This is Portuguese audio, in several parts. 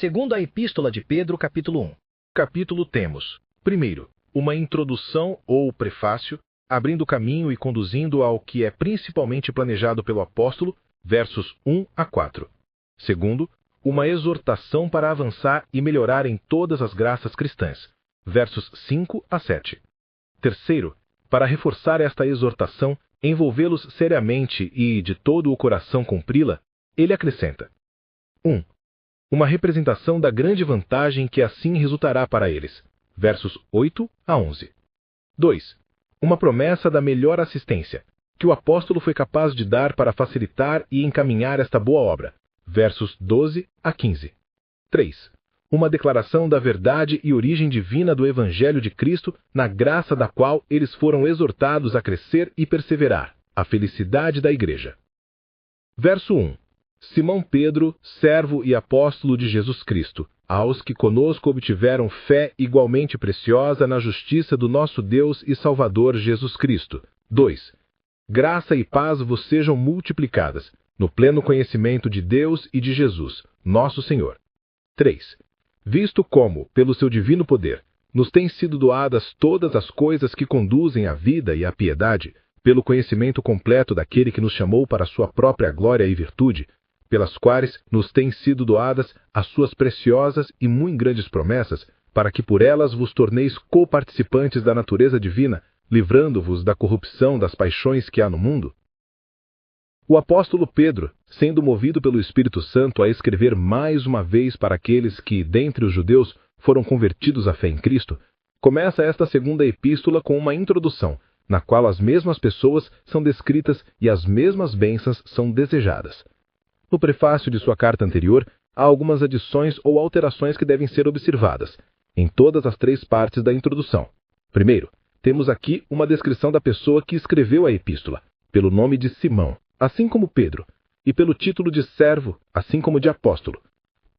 Segundo a Epístola de Pedro, capítulo 1. Capítulo temos, primeiro, uma introdução ou prefácio, abrindo caminho e conduzindo ao que é principalmente planejado pelo apóstolo, versos 1 a 4. Segundo, uma exortação para avançar e melhorar em todas as graças cristãs, versos 5 a 7. Terceiro, para reforçar esta exortação, envolvê-los seriamente e de todo o coração cumpri-la, ele acrescenta: 1. Uma representação da grande vantagem que assim resultará para eles, versos 8 a 11. 2. Uma promessa da melhor assistência, que o apóstolo foi capaz de dar para facilitar e encaminhar esta boa obra, versos 12 a 15. 3. Uma declaração da verdade e origem divina do Evangelho de Cristo, na graça da qual eles foram exortados a crescer e perseverar, a felicidade da Igreja. Verso 1. Simão Pedro, servo e apóstolo de Jesus Cristo, aos que conosco obtiveram fé igualmente preciosa na justiça do nosso Deus e Salvador Jesus Cristo. 2. Graça e paz vos sejam multiplicadas, no pleno conhecimento de Deus e de Jesus, nosso Senhor. 3. Visto como, pelo seu divino poder, nos têm sido doadas todas as coisas que conduzem à vida e à piedade, pelo conhecimento completo daquele que nos chamou para a sua própria glória e virtude, pelas quais nos têm sido doadas as suas preciosas e muito grandes promessas, para que por elas vos torneis coparticipantes da natureza divina, livrando-vos da corrupção das paixões que há no mundo? O apóstolo Pedro, sendo movido pelo Espírito Santo a escrever mais uma vez para aqueles que, dentre os judeus, foram convertidos à fé em Cristo, começa esta segunda epístola com uma introdução, na qual as mesmas pessoas são descritas e as mesmas bênçãos são desejadas. No prefácio de sua carta anterior, há algumas adições ou alterações que devem ser observadas, em todas as três partes da introdução. Primeiro, temos aqui uma descrição da pessoa que escreveu a epístola, pelo nome de Simão, assim como Pedro, e pelo título de servo, assim como de apóstolo.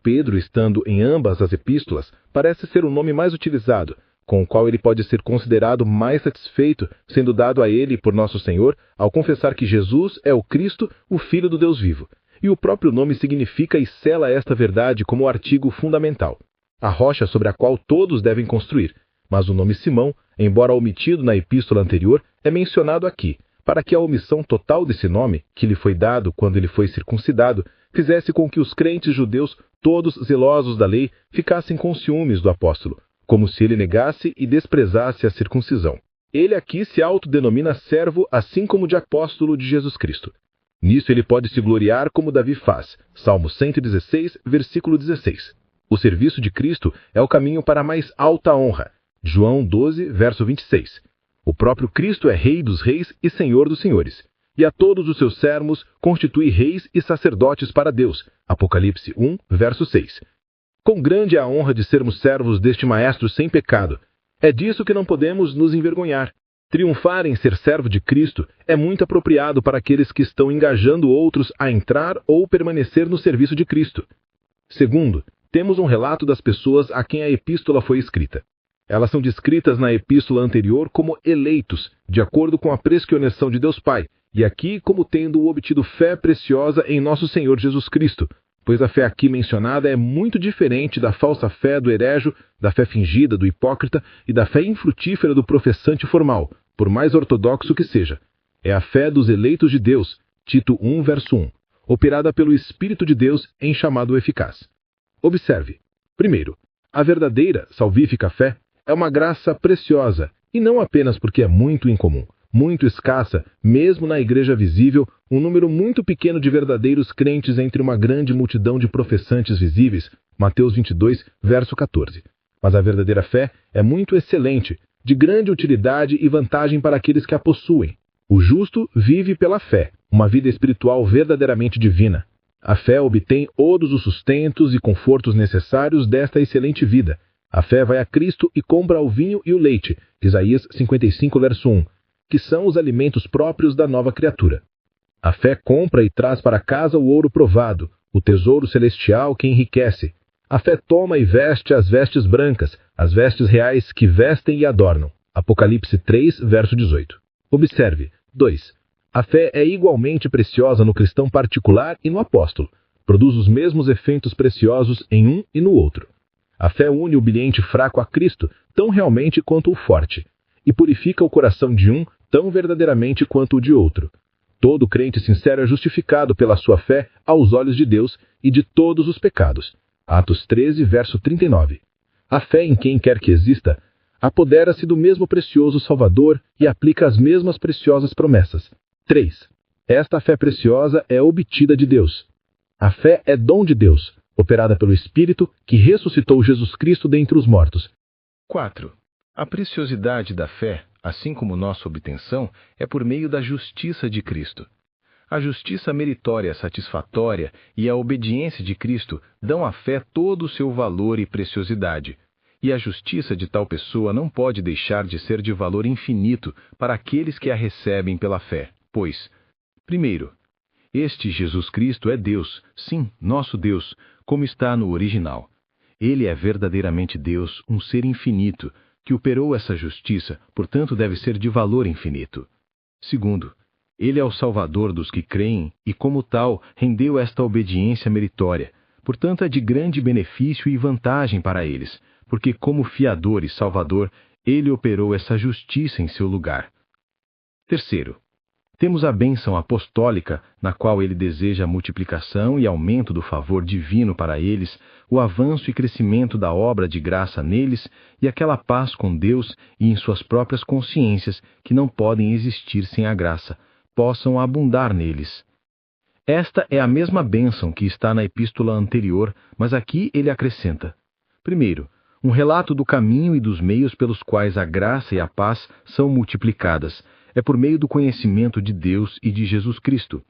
Pedro, estando em ambas as epístolas, parece ser o nome mais utilizado, com o qual ele pode ser considerado mais satisfeito, sendo dado a ele por nosso Senhor, ao confessar que Jesus é o Cristo, o Filho do Deus vivo. E o próprio nome significa e sela esta verdade como artigo fundamental, a rocha sobre a qual todos devem construir. Mas o nome Simão, embora omitido na epístola anterior, é mencionado aqui, para que a omissão total desse nome, que lhe foi dado quando ele foi circuncidado, fizesse com que os crentes judeus, todos zelosos da lei, ficassem com ciúmes do apóstolo, como se ele negasse e desprezasse a circuncisão. Ele aqui se autodenomina servo, assim como de apóstolo de Jesus Cristo. Nisso ele pode se gloriar como Davi faz, Salmo 116, versículo 16. O serviço de Cristo é o caminho para a mais alta honra, João 12, verso 26. O próprio Cristo é Rei dos reis e Senhor dos senhores, e a todos os seus servos constitui reis e sacerdotes para Deus, Apocalipse 1, verso 6. Quão grande é a honra de sermos servos deste Maestro sem pecado! É disso que não podemos nos envergonhar. Triunfar em ser servo de Cristo é muito apropriado para aqueles que estão engajando outros a entrar ou permanecer no serviço de Cristo. Segundo, temos um relato das pessoas a quem a epístola foi escrita. Elas são descritas na epístola anterior como eleitos, de acordo com a prescrição de Deus Pai, e aqui como tendo obtido fé preciosa em nosso Senhor Jesus Cristo, pois a fé aqui mencionada é muito diferente da falsa fé do herege, da fé fingida do hipócrita e da fé infrutífera do professante formal, por mais ortodoxo que seja. É a fé dos eleitos de Deus, Tito 1, verso 1, operada pelo Espírito de Deus em chamado eficaz. Observe. Primeiro, a verdadeira, salvífica fé é uma graça preciosa, e não apenas porque é muito incomum, muito escassa, mesmo na igreja visível, um número muito pequeno de verdadeiros crentes entre uma grande multidão de professantes visíveis, Mateus 22, verso 14. Mas a verdadeira fé é muito excelente, de grande utilidade e vantagem para aqueles que a possuem. O justo vive pela fé, uma vida espiritual verdadeiramente divina. A fé obtém todos os sustentos e confortos necessários desta excelente vida. A fé vai a Cristo e compra o vinho e o leite, Isaías 55, verso 1, que são os alimentos próprios da nova criatura. A fé compra e traz para casa o ouro provado, o tesouro celestial que enriquece. A fé toma e veste as vestes brancas, as vestes reais que vestem e adornam. Apocalipse 3, verso 18. Observe. 2. A fé é igualmente preciosa no cristão particular e no apóstolo, produz os mesmos efeitos preciosos em um e no outro. A fé une o obediente fraco a Cristo tão realmente quanto o forte, e purifica o coração de um tão verdadeiramente quanto o de outro. Todo crente sincero é justificado pela sua fé aos olhos de Deus e de todos os pecados. Atos 13, verso 39. A fé em quem quer que exista apodera-se do mesmo precioso Salvador e aplica as mesmas preciosas promessas. 3. Esta fé preciosa é obtida de Deus. A fé é dom de Deus, operada pelo Espírito que ressuscitou Jesus Cristo dentre os mortos. 4. A preciosidade da fé, assim como nossa obtenção, é por meio da justiça de Cristo. A justiça meritória satisfatória e a obediência de Cristo dão à fé todo o seu valor e preciosidade. E a justiça de tal pessoa não pode deixar de ser de valor infinito para aqueles que a recebem pela fé, pois, primeiro, este Jesus Cristo é Deus, sim, nosso Deus, como está no original. Ele é verdadeiramente Deus, um ser infinito, que operou essa justiça, portanto deve ser de valor infinito. Segundo, ele é o Salvador dos que creem e, como tal, rendeu esta obediência meritória, portanto é de grande benefício e vantagem para eles, porque como fiador e salvador, ele operou essa justiça em seu lugar. Terceiro, temos a bênção apostólica, na qual ele deseja a multiplicação e aumento do favor divino para eles, o avanço e crescimento da obra de graça neles e aquela paz com Deus e em suas próprias consciências que não podem existir sem a graça, possam abundar neles. Esta é a mesma bênção que está na epístola anterior, mas aqui ele acrescenta. Primeiro, um relato do caminho e dos meios pelos quais a graça e a paz são multiplicadas. É por meio do conhecimento de Deus e de Jesus Cristo.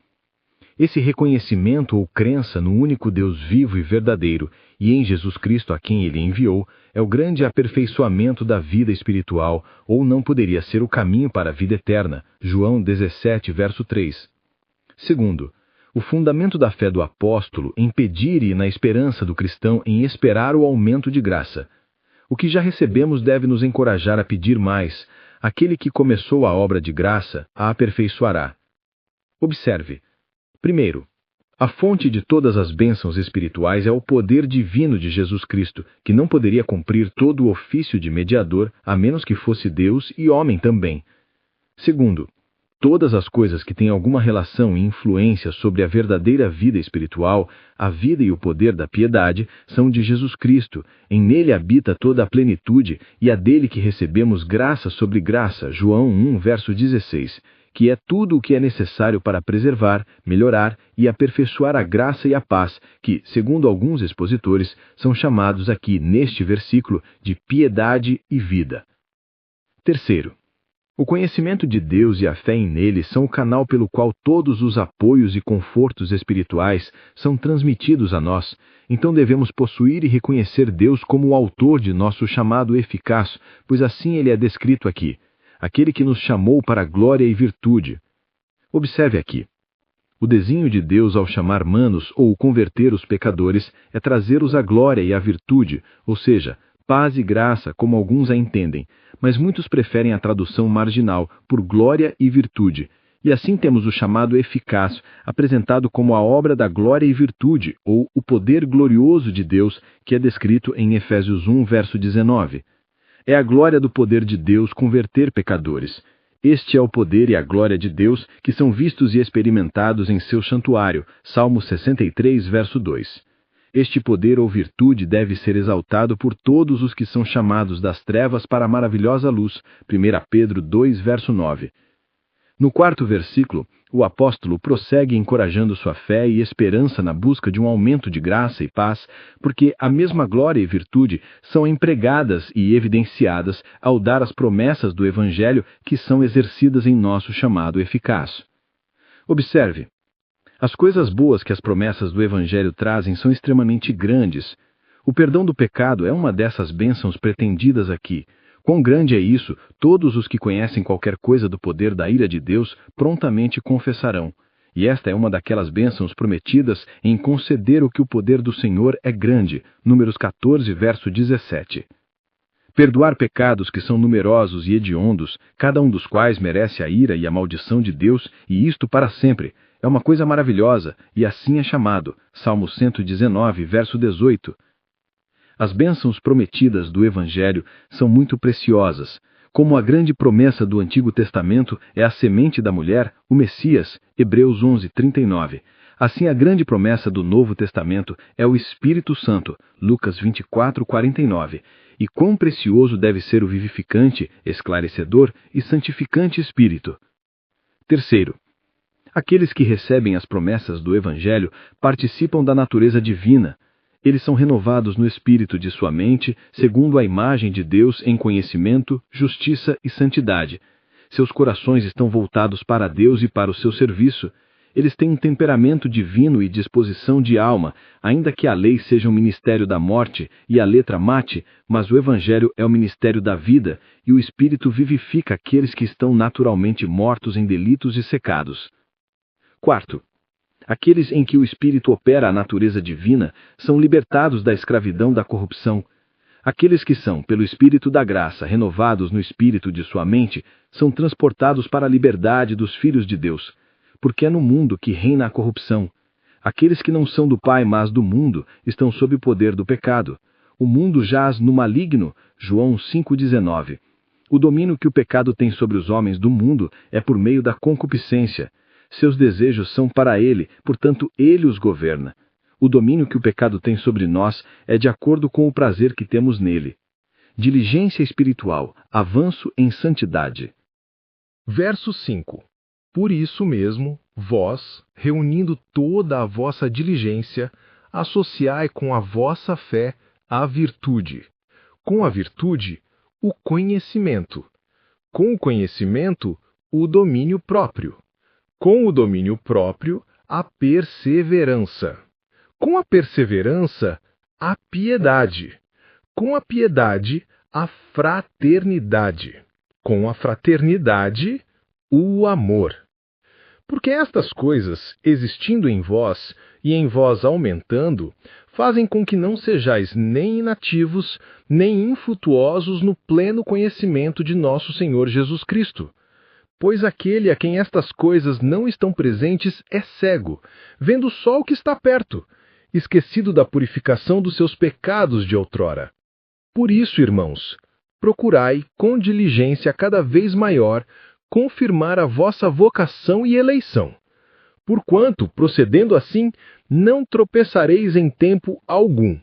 Esse reconhecimento ou crença no único Deus vivo e verdadeiro e em Jesus Cristo a quem ele enviou é o grande aperfeiçoamento da vida espiritual, ou não poderia ser o caminho para a vida eterna. João 17, verso 3. Segundo, o fundamento da fé do apóstolo em pedir e na esperança do cristão em esperar o aumento de graça. O que já recebemos deve nos encorajar a pedir mais. Aquele que começou a obra de graça a aperfeiçoará. Observe. Primeiro, a fonte de todas as bênçãos espirituais é o poder divino de Jesus Cristo, que não poderia cumprir todo o ofício de mediador, a menos que fosse Deus e homem também. Segundo, todas as coisas que têm alguma relação e influência sobre a verdadeira vida espiritual, a vida e o poder da piedade, são de Jesus Cristo. Em nele habita toda a plenitude e a dele que recebemos graça sobre graça, João 1, verso 16, que é tudo o que é necessário para preservar, melhorar e aperfeiçoar a graça e a paz, que, segundo alguns expositores, são chamados aqui neste versículo de piedade e vida. Terceiro, o conhecimento de Deus e a fé nele são o canal pelo qual todos os apoios e confortos espirituais são transmitidos a nós, então devemos possuir e reconhecer Deus como o autor de nosso chamado eficaz, pois assim ele é descrito aqui, aquele que nos chamou para a glória e virtude. Observe aqui. O desígnio de Deus ao chamar manos ou converter os pecadores é trazê-los à glória e à virtude, ou seja, paz e graça, como alguns a entendem, mas muitos preferem a tradução marginal, por glória e virtude, e assim temos o chamado eficaz, apresentado como a obra da glória e virtude, ou o poder glorioso de Deus, que é descrito em Efésios 1, verso 19. É a glória do poder de Deus converter pecadores. Este é o poder e a glória de Deus que são vistos e experimentados em seu santuário, Salmo 63, verso 2. Este poder ou virtude deve ser exaltado por todos os que são chamados das trevas para a maravilhosa luz, 1 Pedro 2, verso 9. No quarto versículo, o apóstolo prossegue encorajando sua fé e esperança na busca de um aumento de graça e paz, porque a mesma glória e virtude são empregadas e evidenciadas ao dar as promessas do Evangelho que são exercidas em nosso chamado eficaz. Observe. As coisas boas que as promessas do Evangelho trazem são extremamente grandes. O perdão do pecado é uma dessas bênçãos pretendidas aqui. Quão grande é isso, todos os que conhecem qualquer coisa do poder da ira de Deus prontamente confessarão. E esta é uma daquelas bênçãos prometidas em conceder o que o poder do Senhor é grande. Números 14, verso 17. Perdoar pecados que são numerosos e hediondos, cada um dos quais merece a ira e a maldição de Deus, e isto para sempre, É uma coisa maravilhosa, e assim é chamado. Salmo 119, verso 18. As bênçãos prometidas do Evangelho são muito preciosas. Como a grande promessa do Antigo Testamento é a semente da mulher, o Messias, Hebreus 11, 39. Assim a grande promessa do Novo Testamento é o Espírito Santo, Lucas 24, 49. E quão precioso deve ser o vivificante, esclarecedor e santificante Espírito. Terceiro, aqueles que recebem as promessas do Evangelho participam da natureza divina. Eles são renovados no espírito de sua mente, segundo a imagem de Deus em conhecimento, justiça e santidade. Seus corações estão voltados para Deus e para o seu serviço. Eles têm um temperamento divino e disposição de alma, ainda que a lei seja um ministério da morte e a letra mate, mas o Evangelho é o ministério da vida, e o Espírito vivifica aqueles que estão naturalmente mortos em delitos e secados. Quarto, aqueles em que o Espírito opera a natureza divina são libertados da escravidão da corrupção. Aqueles que são, pelo Espírito da graça, renovados no espírito de sua mente, são transportados para a liberdade dos filhos de Deus, porque é no mundo que reina a corrupção. Aqueles que não são do Pai, mas do mundo, estão sob o poder do pecado. O mundo jaz no maligno, João 5,19. O domínio que o pecado tem sobre os homens do mundo é por meio da concupiscência. Seus desejos são para ele, portanto ele os governa. O domínio que o pecado tem sobre nós é de acordo com o prazer que temos nele. Diligência espiritual, avanço em santidade. Verso 5. Por isso mesmo, vós, reunindo toda a vossa diligência, associai com a vossa fé a virtude. Com a virtude, o conhecimento. Com o conhecimento, o domínio próprio. Com o domínio próprio, a perseverança. Com a perseverança, a piedade. Com a piedade, a fraternidade. Com a fraternidade, o amor. Porque estas coisas, existindo em vós e em vós aumentando, fazem com que não sejais nem inativos, nem infrutuosos no pleno conhecimento de nosso Senhor Jesus Cristo. Pois aquele a quem estas coisas não estão presentes é cego, vendo só o que está perto, esquecido da purificação dos seus pecados de outrora. Por isso, irmãos, procurai com diligência cada vez maior confirmar a vossa vocação e eleição. Porquanto, procedendo assim, não tropeçareis em tempo algum,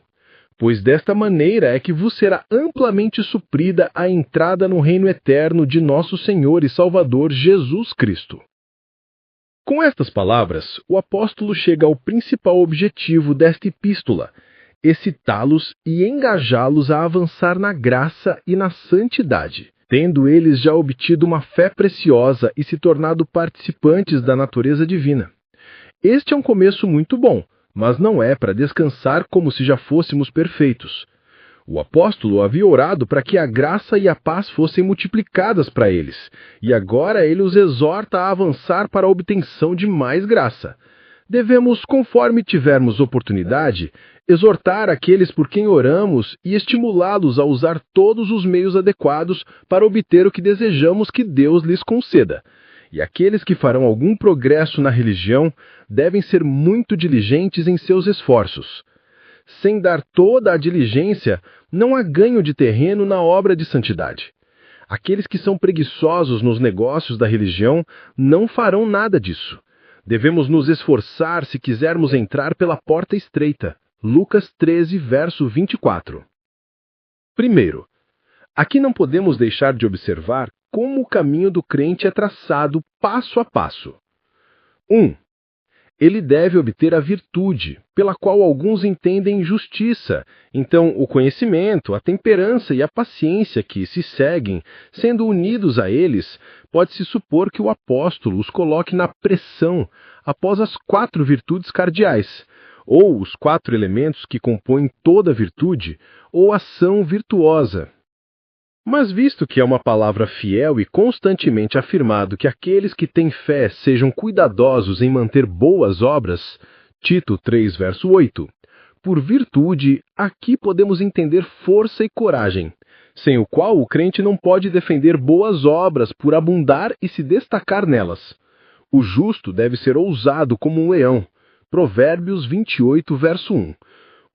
pois desta maneira é que vos será amplamente suprida a entrada no reino eterno de nosso Senhor e Salvador Jesus Cristo. Com estas palavras, o apóstolo chega ao principal objetivo desta epístola, excitá-los e engajá-los a avançar na graça e na santidade, tendo eles já obtido uma fé preciosa e se tornado participantes da natureza divina. Este é um começo muito bom, mas não é para descansar como se já fôssemos perfeitos. O apóstolo havia orado para que a graça e a paz fossem multiplicadas para eles, e agora ele os exorta a avançar para a obtenção de mais graça. Devemos, conforme tivermos oportunidade, exortar aqueles por quem oramos e estimulá-los a usar todos os meios adequados para obter o que desejamos que Deus lhes conceda. E aqueles que farão algum progresso na religião devem ser muito diligentes em seus esforços. Sem dar toda a diligência, não há ganho de terreno na obra de santidade. Aqueles que são preguiçosos nos negócios da religião não farão nada disso. Devemos nos esforçar se quisermos entrar pela porta estreita. Lucas 13, verso 24. Primeiro, aqui não podemos deixar de observar como o caminho do crente é traçado passo a passo. 1. Ele deve obter a virtude, pela qual alguns entendem justiça. Então, o conhecimento, a temperança e a paciência que se seguem, sendo unidos a eles, pode-se supor que o apóstolo os coloque na pressão após as 4 virtudes cardeais, ou os 4 elementos que compõem toda virtude, ou ação virtuosa. Mas visto que é uma palavra fiel e constantemente afirmado que aqueles que têm fé sejam cuidadosos em manter boas obras, Tito 3, verso 8, por virtude, aqui podemos entender força e coragem, sem o qual o crente não pode defender boas obras por abundar e se destacar nelas. O justo deve ser ousado como um leão. Provérbios 28, verso 1.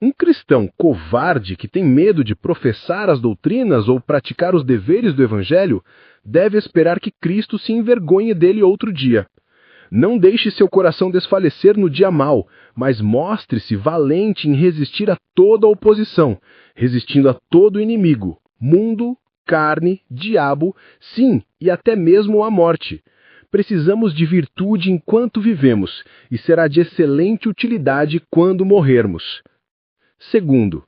Um cristão covarde que tem medo de professar as doutrinas ou praticar os deveres do Evangelho deve esperar que Cristo se envergonhe dele outro dia. Não deixe seu coração desfalecer no dia mau, mas mostre-se valente em resistir a toda oposição, resistindo a todo inimigo, mundo, carne, diabo, sim, e até mesmo a morte. Precisamos de virtude enquanto vivemos, e será de excelente utilidade quando morrermos. Segundo,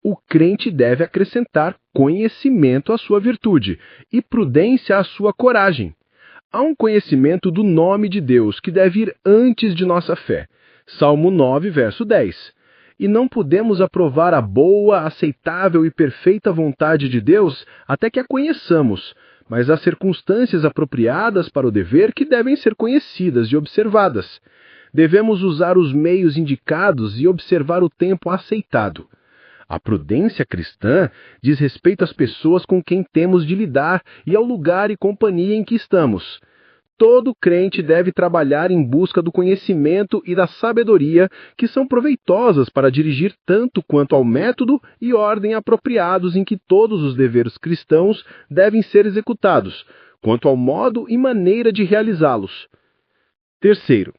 o crente deve acrescentar conhecimento à sua virtude e prudência à sua coragem. Há um conhecimento do nome de Deus que deve ir antes de nossa fé. Salmo 9, verso 10. E não podemos aprovar a boa, aceitável e perfeita vontade de Deus até que a conheçamos, mas há circunstâncias apropriadas para o dever que devem ser conhecidas e observadas. Devemos usar os meios indicados e observar o tempo aceitado. A prudência cristã diz respeito às pessoas com quem temos de lidar e ao lugar e companhia em que estamos. Todo crente deve trabalhar em busca do conhecimento e da sabedoria que são proveitosas para dirigir tanto quanto ao método e ordem apropriados em que todos os deveres cristãos devem ser executados, quanto ao modo e maneira de realizá-los. Terceiro,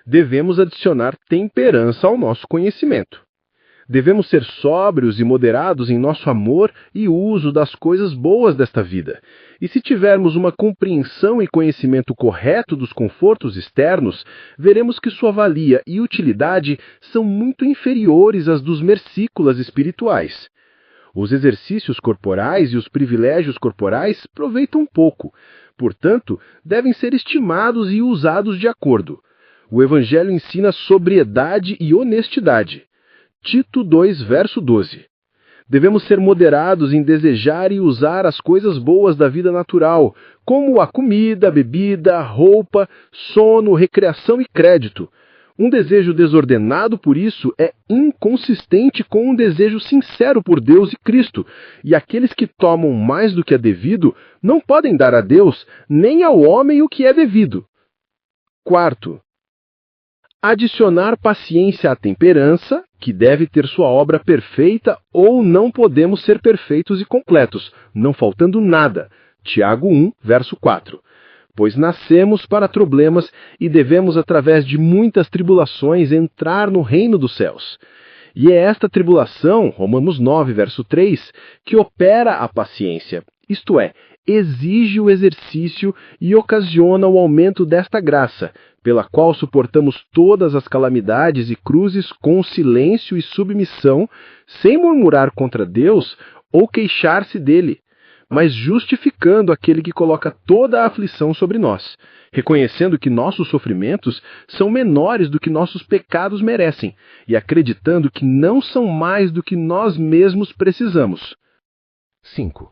devemos adicionar temperança ao nosso conhecimento. Devemos ser sóbrios e moderados em nosso amor e uso das coisas boas desta vida. E se tivermos uma compreensão e conhecimento correto dos confortos externos, veremos que sua valia e utilidade são muito inferiores às dos mersículas espirituais. Os exercícios corporais e os privilégios corporais proveitam pouco, portanto, devem ser estimados e usados de acordo. O Evangelho ensina sobriedade e honestidade. Tito 2, verso 12. Devemos ser moderados em desejar e usar as coisas boas da vida natural, como a comida, a bebida, a roupa, sono, recreação e crédito. Um desejo desordenado por isso é inconsistente com um desejo sincero por Deus e Cristo, e aqueles que tomam mais do que é devido não podem dar a Deus nem ao homem o que é devido. Quarto, adicionar paciência à temperança, que deve ter sua obra perfeita, ou não podemos ser perfeitos e completos, não faltando nada. Tiago 1, verso 4. Pois nascemos para problemas e devemos, através de muitas tribulações, entrar no reino dos céus. E é esta tribulação, Romanos 9, verso 3, que opera a paciência, isto é, exige o exercício e ocasiona o aumento desta graça, pela qual suportamos todas as calamidades e cruzes com silêncio e submissão, sem murmurar contra Deus ou queixar-se dele, mas justificando aquele que coloca toda a aflição sobre nós, reconhecendo que nossos sofrimentos são menores do que nossos pecados merecem e acreditando que não são mais do que nós mesmos precisamos. 5.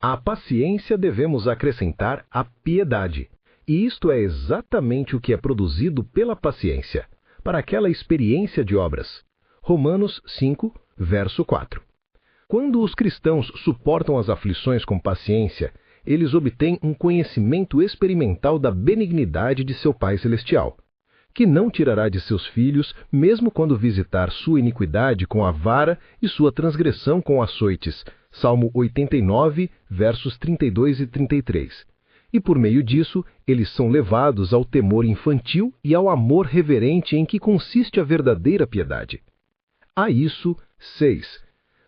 À paciência devemos acrescentar a piedade. E isto é exatamente o que é produzido pela paciência, para aquela experiência de obras. Romanos 5, verso 4. Quando os cristãos suportam as aflições com paciência, eles obtêm um conhecimento experimental da benignidade de seu Pai Celestial, que não tirará de seus filhos, mesmo quando visitar sua iniquidade com a vara e sua transgressão com açoites. Salmo 89, versos 32 e 33. E por meio disso, eles são levados ao temor infantil e ao amor reverente em que consiste a verdadeira piedade. A isso, 6.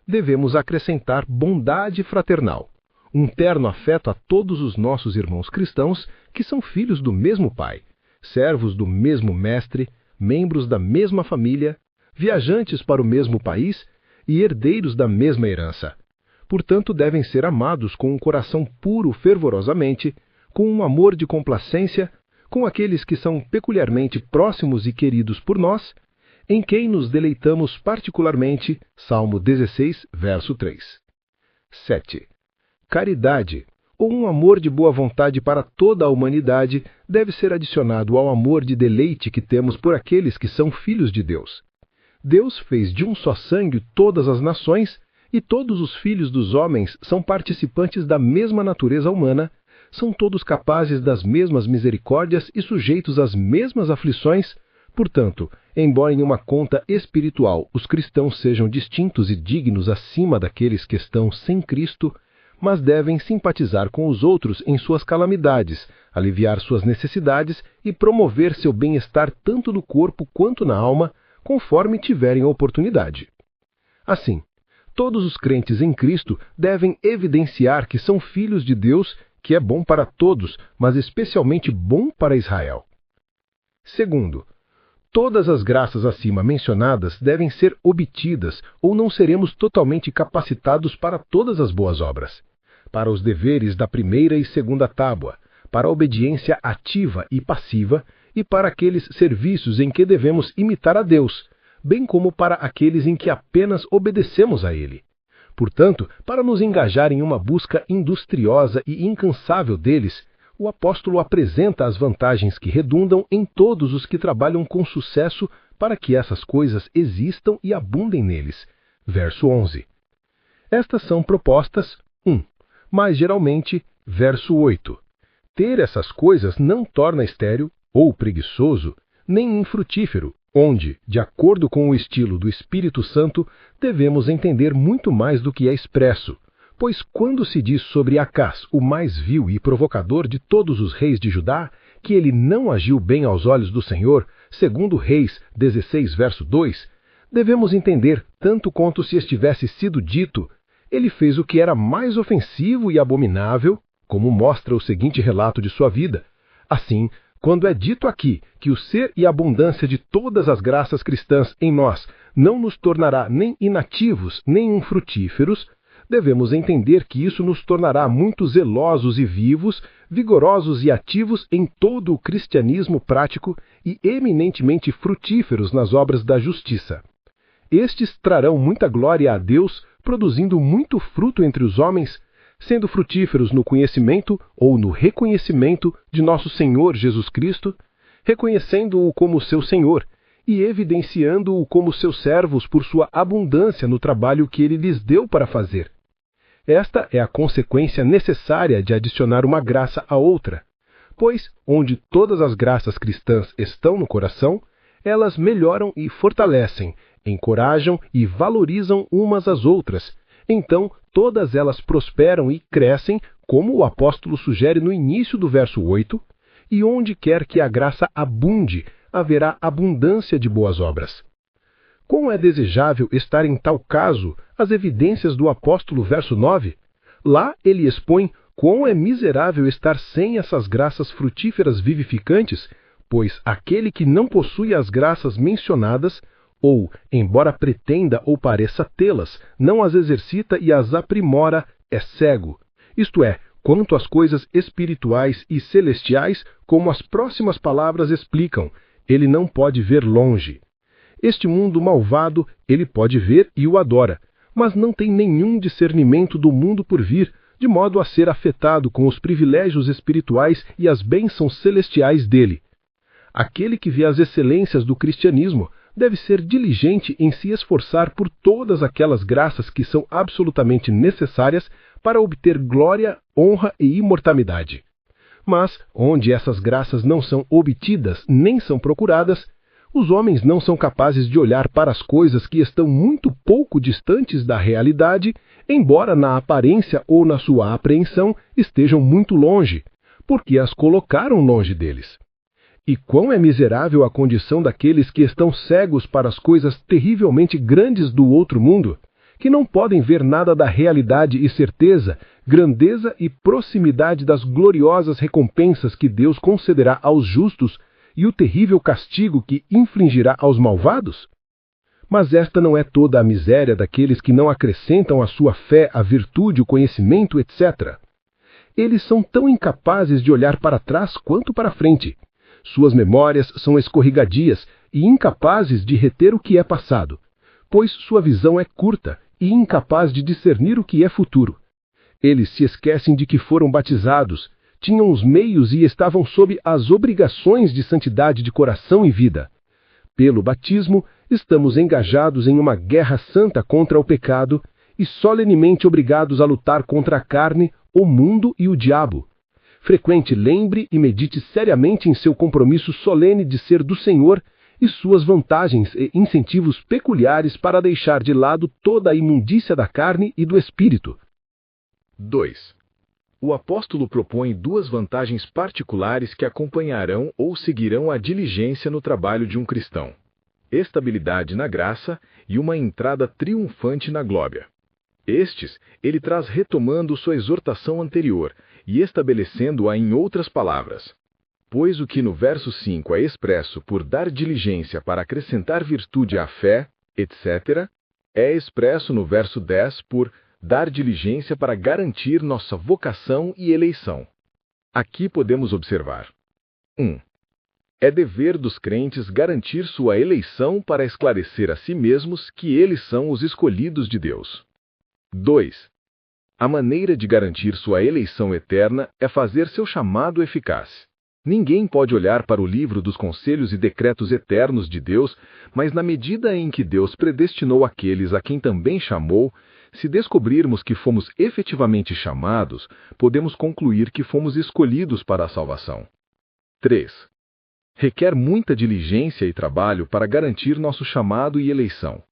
Devemos acrescentar bondade fraternal, um terno afeto a todos os nossos irmãos cristãos que são filhos do mesmo Pai, servos do mesmo Mestre, membros da mesma família, viajantes para o mesmo país e herdeiros da mesma herança. Portanto, devem ser amados com um coração puro fervorosamente, com um amor de complacência, com aqueles que são peculiarmente próximos e queridos por nós, em quem nos deleitamos particularmente. Salmo 16, verso 3. 7. Caridade, ou um amor de boa vontade para toda a humanidade, deve ser adicionado ao amor de deleite que temos por aqueles que são filhos de Deus. Deus fez de um só sangue todas as nações, e todos os filhos dos homens são participantes da mesma natureza humana, são todos capazes das mesmas misericórdias e sujeitos às mesmas aflições. Portanto, embora em uma conta espiritual os cristãos sejam distintos e dignos acima daqueles que estão sem Cristo, mas devem simpatizar com os outros em suas calamidades, aliviar suas necessidades e promover seu bem-estar tanto no corpo quanto na alma, conforme tiverem oportunidade. Assim, todos os crentes em Cristo devem evidenciar que são filhos de Deus, que é bom para todos, mas especialmente bom para Israel. Segundo, todas as graças acima mencionadas devem ser obtidas, ou não seremos totalmente capacitados para todas as boas obras. Para os deveres da primeira e segunda tábua, para a obediência ativa e passiva, e para aqueles serviços em que devemos imitar a Deus, bem como para aqueles em que apenas obedecemos a Ele. Portanto, para nos engajar em uma busca industriosa e incansável deles, o apóstolo apresenta as vantagens que redundam em todos os que trabalham com sucesso para que essas coisas existam e abundem neles. Verso 11. Estas são propostas 1. Mas geralmente, verso 8. Ter essas coisas não torna estéril ou preguiçoso, nem infrutífero, onde, de acordo com o estilo do Espírito Santo, devemos entender muito mais do que é expresso. Pois quando se diz sobre Acás, o mais vil e provocador de todos os reis de Judá, que ele não agiu bem aos olhos do Senhor, segundo Reis 16, verso 2, devemos entender, tanto quanto se estivesse sido dito, ele fez o que era mais ofensivo e abominável, como mostra o seguinte relato de sua vida. Assim, quando é dito aqui que o ser e a abundância de todas as graças cristãs em nós não nos tornará nem inativos nem infrutíferos, devemos entender que isso nos tornará muito zelosos e vivos, vigorosos e ativos em todo o cristianismo prático e eminentemente frutíferos nas obras da justiça. Estes trarão muita glória a Deus, produzindo muito fruto entre os homens, sendo frutíferos no conhecimento ou no reconhecimento de nosso Senhor Jesus Cristo, reconhecendo-o como seu Senhor e evidenciando-o como seus servos por sua abundância no trabalho que ele lhes deu para fazer. Esta é a consequência necessária de adicionar uma graça à outra, pois, onde todas as graças cristãs estão no coração, elas melhoram e fortalecem, encorajam e valorizam umas às outras. Então, todas elas prosperam e crescem, como o apóstolo sugere no início do verso 8, e onde quer que a graça abunde, haverá abundância de boas obras. Como é desejável estar em tal caso as evidências do apóstolo verso 9? Lá ele expõe quão é miserável estar sem essas graças frutíferas vivificantes, pois aquele que não possui as graças mencionadas, ou, embora pretenda ou pareça tê-las, não as exercita e as aprimora, é cego. Isto é, quanto às coisas espirituais e celestiais, como as próximas palavras explicam, ele não pode ver longe. Este mundo malvado ele pode ver e o adora, mas não tem nenhum discernimento do mundo por vir, de modo a ser afetado com os privilégios espirituais e as bênçãos celestiais dele. Aquele que vê as excelências do cristianismo deve ser diligente em se esforçar por todas aquelas graças que são absolutamente necessárias para obter glória, honra e imortalidade. Mas, onde essas graças não são obtidas nem são procuradas, os homens não são capazes de olhar para as coisas que estão muito pouco distantes da realidade, embora na aparência ou na sua apreensão estejam muito longe, porque as colocaram longe deles. E quão é miserável a condição daqueles que estão cegos para as coisas terrivelmente grandes do outro mundo, que não podem ver nada da realidade e certeza, grandeza e proximidade das gloriosas recompensas que Deus concederá aos justos e o terrível castigo que infligirá aos malvados? Mas esta não é toda a miséria daqueles que não acrescentam à sua fé a virtude, o conhecimento, etc. Eles são tão incapazes de olhar para trás quanto para frente. Suas memórias são escorregadias e incapazes de reter o que é passado, pois sua visão é curta e incapaz de discernir o que é futuro. Eles se esquecem de que foram batizados, tinham os meios e estavam sob as obrigações de santidade de coração e vida. Pelo batismo, estamos engajados em uma guerra santa contra o pecado e solenemente obrigados a lutar contra a carne, o mundo e o diabo. Frequente, lembre e medite seriamente em seu compromisso solene de ser do Senhor e suas vantagens e incentivos peculiares para deixar de lado toda a imundícia da carne e do espírito. 2. O apóstolo propõe duas vantagens particulares que acompanharão ou seguirão a diligência no trabalho de um cristão: estabilidade na graça e uma entrada triunfante na glória. Estes, ele traz retomando sua exortação anterior e estabelecendo-a em outras palavras. Pois o que no verso 5 é expresso por dar diligência para acrescentar virtude à fé, etc., é expresso no verso 10 por dar diligência para garantir nossa vocação e eleição. Aqui podemos observar: 1. É dever dos crentes garantir sua eleição para esclarecer a si mesmos que eles são os escolhidos de Deus. 2. A maneira de garantir sua eleição eterna é fazer seu chamado eficaz. Ninguém pode olhar para o livro dos conselhos e decretos eternos de Deus, mas na medida em que Deus predestinou aqueles a quem também chamou, se descobrirmos que fomos efetivamente chamados, podemos concluir que fomos escolhidos para a salvação. 3. Requer muita diligência e trabalho para garantir nosso chamado e eleição.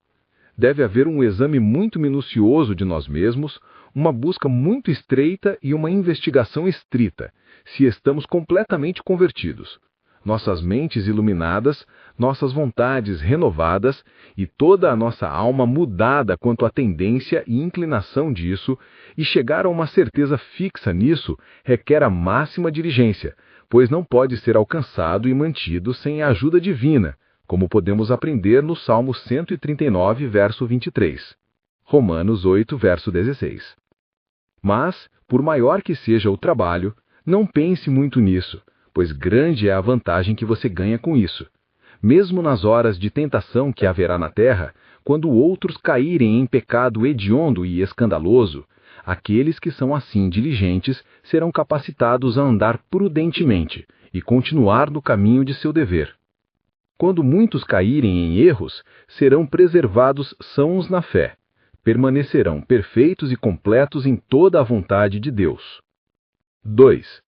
Deve haver um exame muito minucioso de nós mesmos, uma busca muito estreita e uma investigação estrita, se estamos completamente convertidos, nossas mentes iluminadas, nossas vontades renovadas e toda a nossa alma mudada quanto à tendência e inclinação disso, e chegar a uma certeza fixa nisso requer a máxima diligência, pois não pode ser alcançado e mantido sem a ajuda divina, como podemos aprender no Salmo 139, verso 23. Romanos 8, verso 16. Mas, por maior que seja o trabalho, não pense muito nisso, pois grande é a vantagem que você ganha com isso. Mesmo nas horas de tentação que haverá na terra, quando outros caírem em pecado hediondo e escandaloso, aqueles que são assim diligentes serão capacitados a andar prudentemente e continuar no caminho de seu dever. Quando muitos caírem em erros, serão preservados sãos na fé, permanecerão perfeitos e completos em toda a vontade de Deus. 2.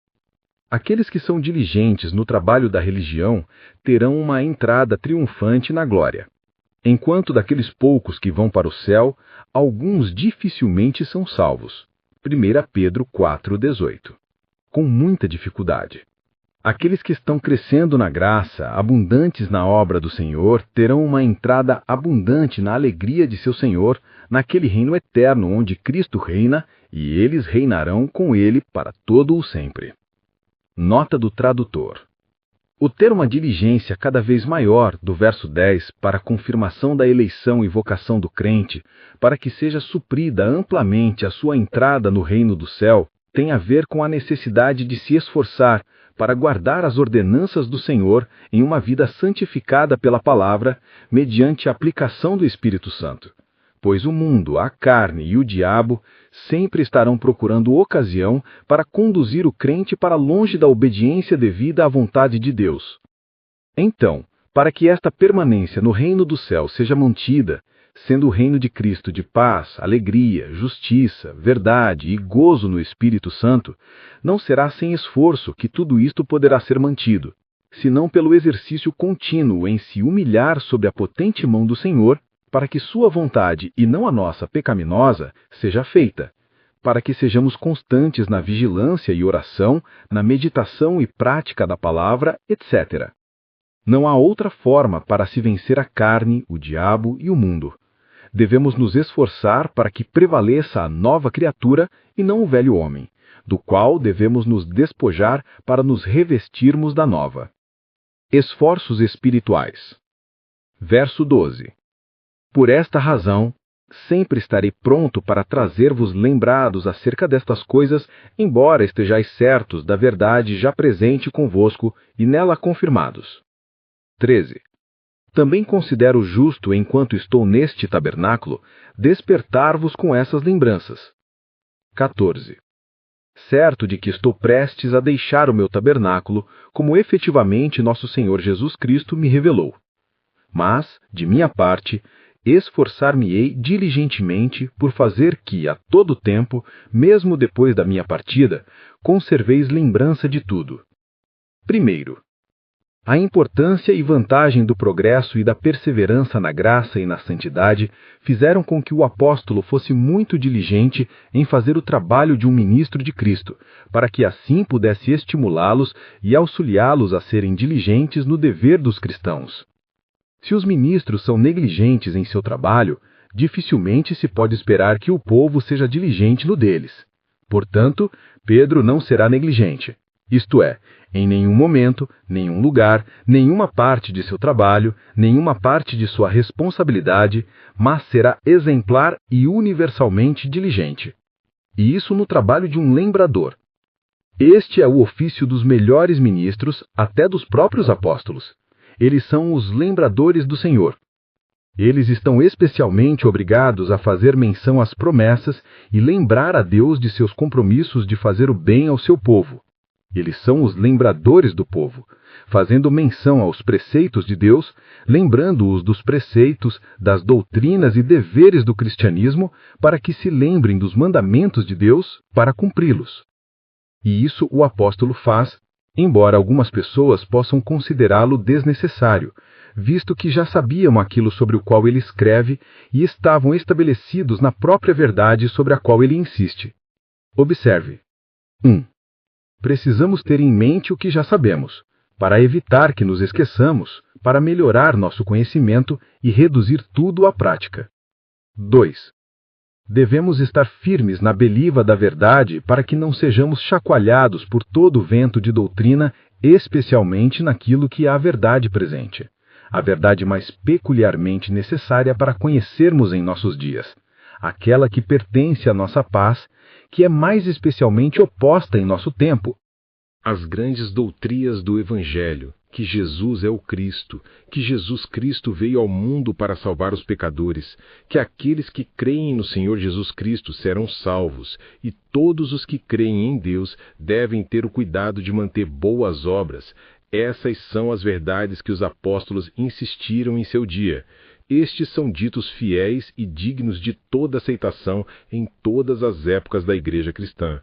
Aqueles que são diligentes no trabalho da religião terão uma entrada triunfante na glória. Enquanto daqueles poucos que vão para o céu, alguns dificilmente são salvos. 1 Pedro 4,18. Com muita dificuldade. Aqueles que estão crescendo na graça, abundantes na obra do Senhor, terão uma entrada abundante na alegria de seu Senhor, naquele reino eterno onde Cristo reina, e eles reinarão com ele para todo o sempre. Nota do tradutor. O ter uma diligência cada vez maior do verso 10 para a confirmação da eleição e vocação do crente, para que seja suprida amplamente a sua entrada no reino do céu, tem a ver com a necessidade de se esforçar para guardar as ordenanças do Senhor em uma vida santificada pela palavra, mediante a aplicação do Espírito Santo. Pois o mundo, a carne e o diabo sempre estarão procurando ocasião para conduzir o crente para longe da obediência devida à vontade de Deus. Então, para que esta permanência no reino do céu seja mantida, sendo o reino de Cristo de paz, alegria, justiça, verdade e gozo no Espírito Santo, não será sem esforço que tudo isto poderá ser mantido, senão pelo exercício contínuo em se humilhar sob a potente mão do Senhor, para que sua vontade e não a nossa pecaminosa seja feita, para que sejamos constantes na vigilância e oração, na meditação e prática da palavra, etc. Não há outra forma para se vencer a carne, o diabo e o mundo. Devemos nos esforçar para que prevaleça a nova criatura e não o velho homem, do qual devemos nos despojar para nos revestirmos da nova. Esforços espirituais. Verso 12. Por esta razão, sempre estarei pronto para trazer-vos lembrados acerca destas coisas, embora estejais certos da verdade já presente convosco e nela confirmados. 13. Também considero justo, enquanto estou neste tabernáculo, despertar-vos com essas lembranças. 14. Certo de que estou prestes a deixar o meu tabernáculo, como efetivamente nosso Senhor Jesus Cristo me revelou. Mas, de minha parte, esforçar-me-ei diligentemente por fazer que, a todo tempo, mesmo depois da minha partida, conserveis lembrança de tudo. Primeiro, a importância e vantagem do progresso e da perseverança na graça e na santidade fizeram com que o apóstolo fosse muito diligente em fazer o trabalho de um ministro de Cristo, para que assim pudesse estimulá-los e auxiliá-los a serem diligentes no dever dos cristãos. Se os ministros são negligentes em seu trabalho, dificilmente se pode esperar que o povo seja diligente no deles. Portanto, Pedro não será negligente. Isto é, em nenhum momento, nenhum lugar, nenhuma parte de seu trabalho, nenhuma parte de sua responsabilidade, mas será exemplar e universalmente diligente. E isso no trabalho de um lembrador. Este é o ofício dos melhores ministros, até dos próprios apóstolos. Eles são os lembradores do Senhor. Eles estão especialmente obrigados a fazer menção às promessas e lembrar a Deus de seus compromissos de fazer o bem ao seu povo. Eles são os lembradores do povo, fazendo menção aos preceitos de Deus, lembrando-os dos preceitos, das doutrinas e deveres do cristianismo, para que se lembrem dos mandamentos de Deus para cumpri-los. E isso o apóstolo faz, embora algumas pessoas possam considerá-lo desnecessário, visto que já sabiam aquilo sobre o qual ele escreve e estavam estabelecidos na própria verdade sobre a qual ele insiste. Observe. 1. Precisamos ter em mente o que já sabemos, para evitar que nos esqueçamos, para melhorar nosso conhecimento e reduzir tudo à prática. 2. Devemos estar firmes na beliva da verdade para que não sejamos chacoalhados por todo o vento de doutrina, especialmente naquilo que é a verdade presente, a verdade mais peculiarmente necessária para conhecermos em nossos dias, aquela que pertence à nossa paz, que é mais especialmente oposta em nosso tempo. As grandes doutrinas do Evangelho, que Jesus é o Cristo, que Jesus Cristo veio ao mundo para salvar os pecadores, que aqueles que creem no Senhor Jesus Cristo serão salvos, e todos os que creem em Deus devem ter o cuidado de manter boas obras. Essas são as verdades que os apóstolos insistiram em seu dia. Estes são ditos fiéis e dignos de toda aceitação em todas as épocas da Igreja cristã.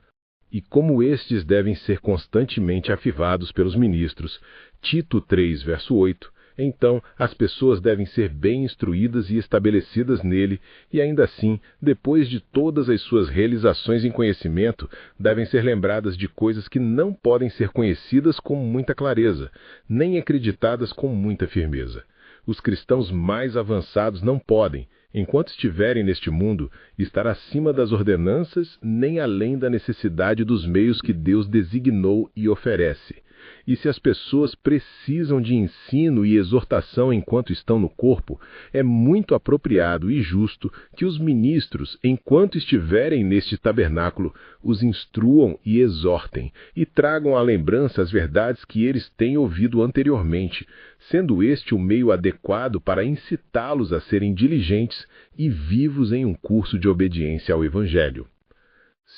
E como estes devem ser constantemente afivados pelos ministros, Tito 3, verso 8, então as pessoas devem ser bem instruídas e estabelecidas nele, e ainda assim, depois de todas as suas realizações em conhecimento, devem ser lembradas de coisas que não podem ser conhecidas com muita clareza, nem acreditadas com muita firmeza. Os cristãos mais avançados não podem, enquanto estiverem neste mundo, estar acima das ordenanças nem além da necessidade dos meios que Deus designou e oferece. E se as pessoas precisam de ensino e exortação enquanto estão no corpo, é muito apropriado e justo que os ministros, enquanto estiverem neste tabernáculo, os instruam e exortem, e tragam à lembrança as verdades que eles têm ouvido anteriormente, sendo este o meio adequado para incitá-los a serem diligentes e vivos em um curso de obediência ao Evangelho.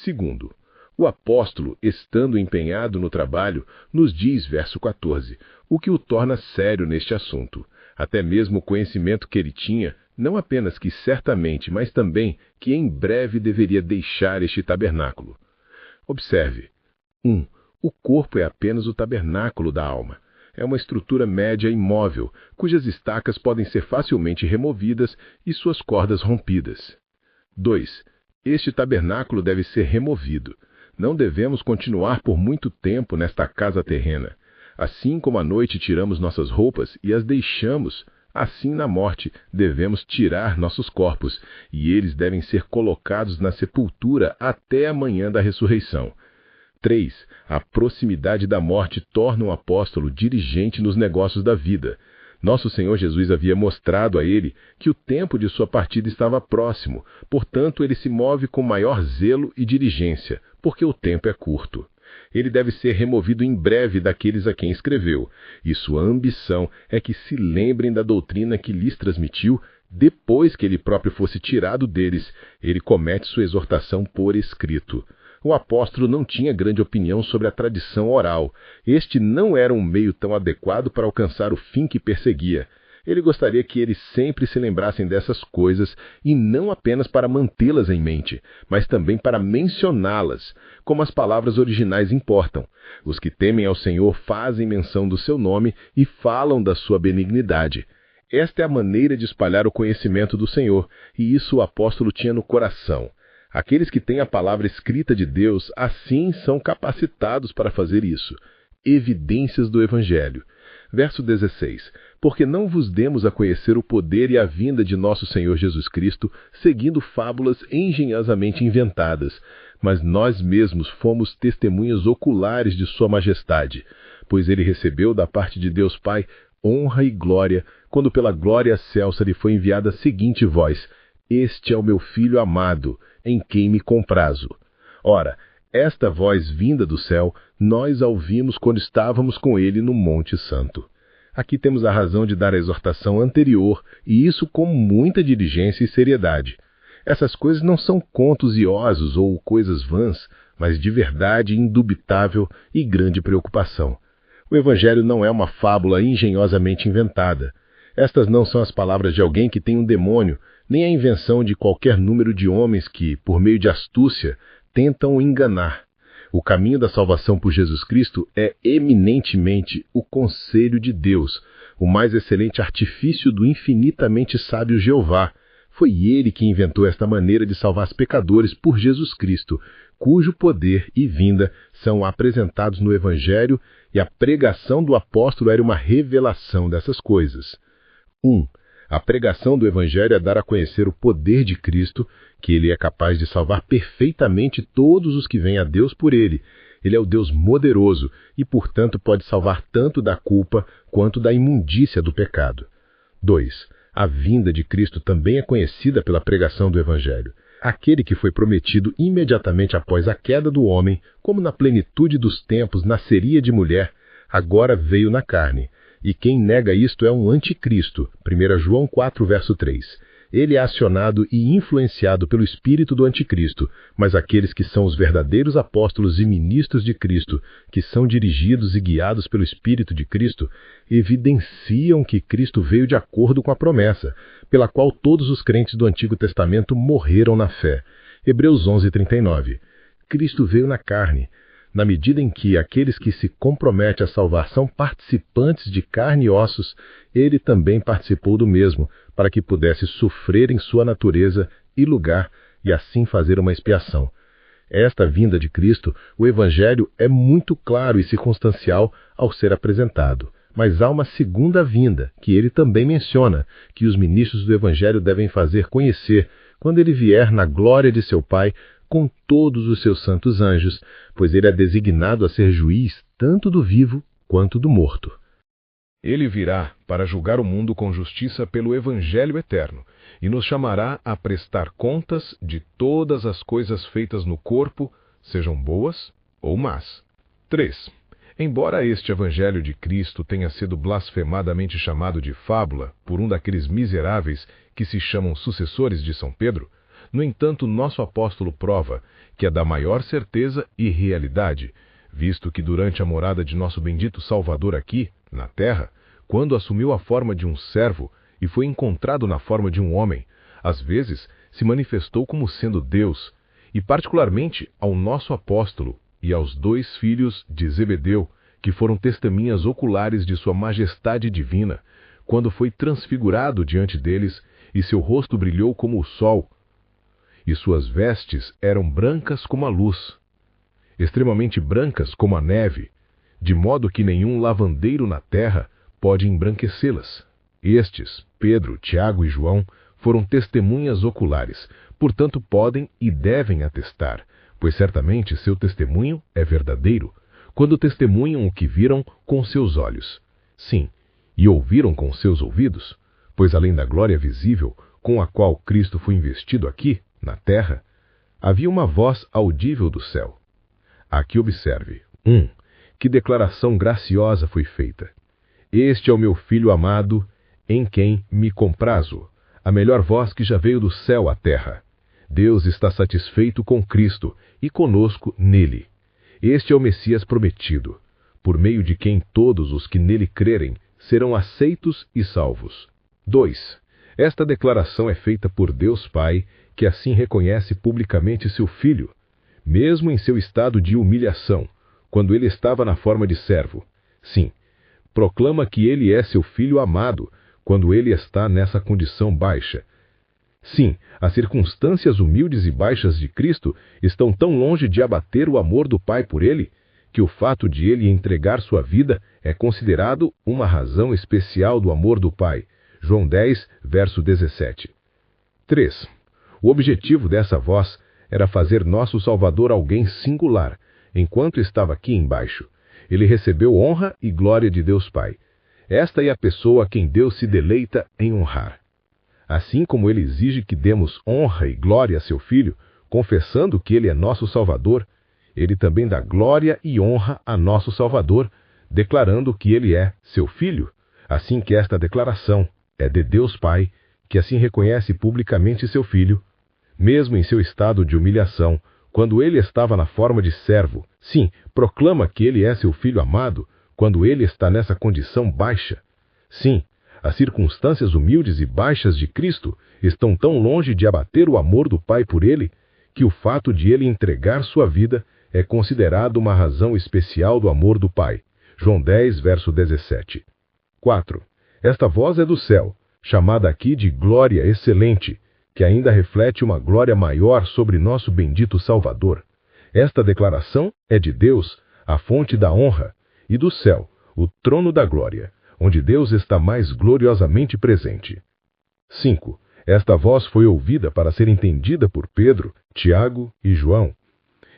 Segundo, o apóstolo, estando empenhado no trabalho, nos diz, verso 14, o que o torna sério neste assunto. Até mesmo o conhecimento que ele tinha, não apenas que certamente, mas também que em breve deveria deixar este tabernáculo. Observe. 1. O corpo é apenas o tabernáculo da alma. É uma estrutura média imóvel, cujas estacas podem ser facilmente removidas e suas cordas rompidas. 2. Este tabernáculo deve ser removido. Não devemos continuar por muito tempo nesta casa terrena. Assim como à noite tiramos nossas roupas e as deixamos, assim na morte devemos tirar nossos corpos, e eles devem ser colocados na sepultura até a manhã da ressurreição. 3. A proximidade da morte torna o apóstolo dirigente nos negócios da vida. Nosso Senhor Jesus havia mostrado a ele que o tempo de sua partida estava próximo, portanto ele se move com maior zelo e diligência, porque o tempo é curto. Ele deve ser removido em breve daqueles a quem escreveu, e sua ambição é que se lembrem da doutrina que lhes transmitiu. Depois que ele próprio fosse tirado deles, ele comete sua exortação por escrito. O apóstolo não tinha grande opinião sobre a tradição oral. Este não era um meio tão adequado para alcançar o fim que perseguia. Ele gostaria que eles sempre se lembrassem dessas coisas e não apenas para mantê-las em mente, mas também para mencioná-las, como as palavras originais importam. Os que temem ao Senhor fazem menção do seu nome e falam da sua benignidade. Esta é a maneira de espalhar o conhecimento do Senhor, e isso o apóstolo tinha no coração. Aqueles que têm a palavra escrita de Deus, assim são capacitados para fazer isso. Evidências do Evangelho. Verso 16. Porque não vos demos a conhecer o poder e a vinda de nosso Senhor Jesus Cristo, seguindo fábulas engenhosamente inventadas, mas nós mesmos fomos testemunhas oculares de sua majestade, pois ele recebeu da parte de Deus Pai honra e glória, quando pela glória excelsa lhe foi enviada a seguinte voz: Este é o meu Filho amado, em quem me comprazo. Ora, esta voz vinda do céu, nós a ouvimos quando estávamos com ele no Monte Santo. Aqui temos a razão de dar a exortação anterior, e isso com muita diligência e seriedade. Essas coisas não são contos iosos ou coisas vãs, mas de verdade indubitável e grande preocupação. O Evangelho não é uma fábula engenhosamente inventada. Estas não são as palavras de alguém que tem um demônio, nem a invenção de qualquer número de homens que, por meio de astúcia, tentam enganar. O caminho da salvação por Jesus Cristo é eminentemente o conselho de Deus, o mais excelente artifício do infinitamente sábio Jeová. Foi ele que inventou esta maneira de salvar os pecadores por Jesus Cristo, cujo poder e vinda são apresentados no Evangelho, e a pregação do apóstolo era uma revelação dessas coisas. 1. A pregação do Evangelho é dar a conhecer o poder de Cristo, que ele é capaz de salvar perfeitamente todos os que vêm a Deus por ele. Ele é o Deus moderoso e, portanto, pode salvar tanto da culpa quanto da imundícia do pecado. 2. A vinda de Cristo também é conhecida pela pregação do Evangelho. Aquele que foi prometido imediatamente após a queda do homem, como na plenitude dos tempos nasceria de mulher, agora veio na carne. E quem nega isto é um anticristo. 1 João 4, verso 3. Ele é acionado e influenciado pelo espírito do anticristo, mas aqueles que são os verdadeiros apóstolos e ministros de Cristo, que são dirigidos e guiados pelo espírito de Cristo, evidenciam que Cristo veio de acordo com a promessa, pela qual todos os crentes do Antigo Testamento morreram na fé. Hebreus 11, 39. Cristo veio na carne. Na medida em que aqueles que se comprometem a salvar são participantes de carne e ossos, ele também participou do mesmo, para que pudesse sofrer em sua natureza e lugar, e assim fazer uma expiação. Esta vinda de Cristo, o Evangelho é muito claro e circunstancial ao ser apresentado. Mas há uma segunda vinda, que ele também menciona, que os ministros do Evangelho devem fazer conhecer, quando ele vier na glória de seu Pai, com todos os seus santos anjos, pois ele é designado a ser juiz tanto do vivo quanto do morto. Ele virá para julgar o mundo com justiça pelo Evangelho eterno, e nos chamará a prestar contas de todas as coisas feitas no corpo, sejam boas ou más. 3. Embora este Evangelho de Cristo tenha sido blasfemadamente chamado de fábula por um daqueles miseráveis que se chamam sucessores de São Pedro, no entanto, nosso apóstolo prova que é da maior certeza e realidade, visto que durante a morada de nosso bendito Salvador aqui, na terra, quando assumiu a forma de um servo e foi encontrado na forma de um homem, às vezes se manifestou como sendo Deus, e particularmente ao nosso apóstolo e aos 2 filhos de Zebedeu, que foram testemunhas oculares de sua majestade divina, quando foi transfigurado diante deles e seu rosto brilhou como o sol, e suas vestes eram brancas como a luz, extremamente brancas como a neve, de modo que nenhum lavandeiro na terra pode embranquecê-las. Estes, Pedro, Tiago e João, foram testemunhas oculares, portanto podem e devem atestar, pois certamente seu testemunho é verdadeiro, quando testemunham o que viram com seus olhos. Sim, e ouviram com seus ouvidos, pois além da glória visível com a qual Cristo foi investido aqui, na terra, havia uma voz audível do céu. Aqui observe. 1. Que declaração graciosa foi feita. Este é o meu Filho amado, em quem me comprazo. A melhor voz que já veio do céu à terra. Deus está satisfeito com Cristo e conosco nele. Este é o Messias prometido, por meio de quem todos os que nele crerem serão aceitos e salvos. 2. Esta declaração é feita por Deus Pai, que assim reconhece publicamente seu Filho, mesmo em seu estado de humilhação, quando ele estava na forma de servo. Sim, proclama que ele é seu Filho amado, quando ele está nessa condição baixa. Sim, as circunstâncias humildes e baixas de Cristo estão tão longe de abater o amor do Pai por ele, que o fato de ele entregar sua vida é considerado uma razão especial do amor do Pai. João 10, verso 17. 3. O objetivo dessa voz era fazer nosso Salvador alguém singular, enquanto estava aqui embaixo. Ele recebeu honra e glória de Deus Pai. Esta é a pessoa a quem Deus se deleita em honrar. Assim como ele exige que demos honra e glória a seu Filho, confessando que ele é nosso Salvador, ele também dá glória e honra a nosso Salvador, declarando que ele é seu Filho. Assim que esta declaração é de Deus Pai, que assim reconhece publicamente seu Filho, mesmo em seu estado de humilhação, quando ele estava na forma de servo. Sim, proclama que ele é seu Filho amado, quando ele está nessa condição baixa. Sim, as circunstâncias humildes e baixas de Cristo estão tão longe de abater o amor do Pai por ele, que o fato de ele entregar sua vida é considerado uma razão especial do amor do Pai. João 10, verso 17. 4. Esta voz é do céu, chamada aqui de glória excelente, que ainda reflete uma glória maior sobre nosso bendito Salvador. Esta declaração é de Deus, a fonte da honra, e do céu, o trono da glória, onde Deus está mais gloriosamente presente. 5. Esta voz foi ouvida para ser entendida por Pedro, Tiago e João.